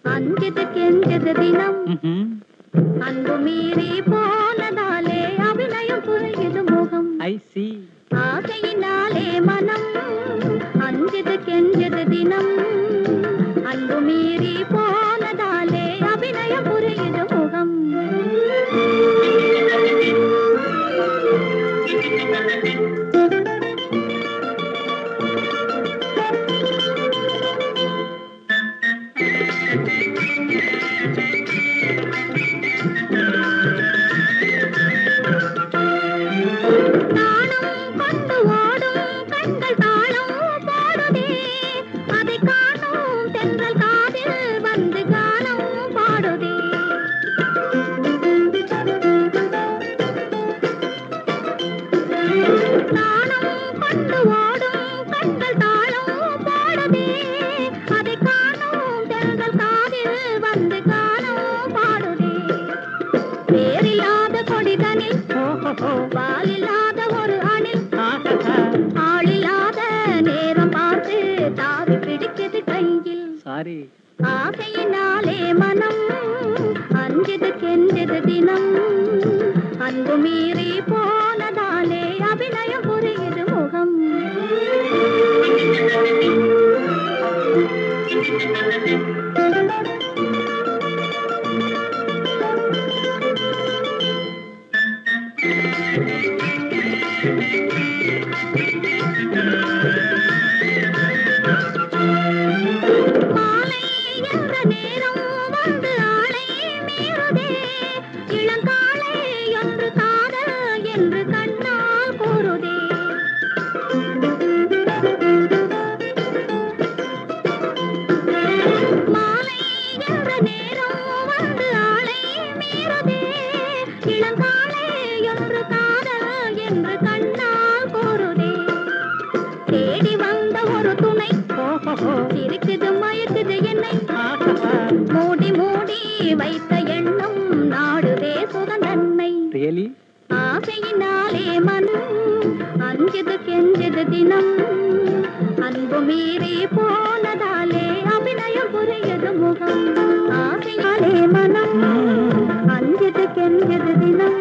அஞ்சது கெஞ்சது தினம் அன்பு மீறி போனதாலே அபிநயம் புரியுது முகம். ஆசையினாலே மனம் அஞ்சது கெஞ்சது தினம் அன்பு மீறி போனதாலே அபிநயம் புரியுது முகம். வாலில்லாத ஒரு அணில் ஆளில்லாத நேரம் பார்த்து தாவி பிடிக்குது கையில். ஆசையினாலே மனம் அஞ்சது கெஞ்சது தினம் அன்பு மீறி போனதாலே அபிநயம் புரியுது முகம். மாலை என்ற நேரம் வந்து ஆளை மீறுதே, இளங்காலை ஒன்று காதல் என்று கண்ணால் கூறுதே. மாலை என்ற நேரம் வந்து ஆளை மீறுதே, இளங்காலை ஒன்று காதல் என்று கண்ணால் கூறுதே. தேடி வந்த ஒரு துணை இருக்குது மயக்குது என்னை, மூடி மூடி வைத்த எண்ணம் நாடுதே சுகந்தன்னை. ஆசையினாலே மனம் அஞ்சது கெஞ்சது தினம் அன்பு மீறி போனதாலே அபிநயம் புரியுது முகம். ஆசையினாலே மனம் அஞ்சது கெஞ்சது தினம்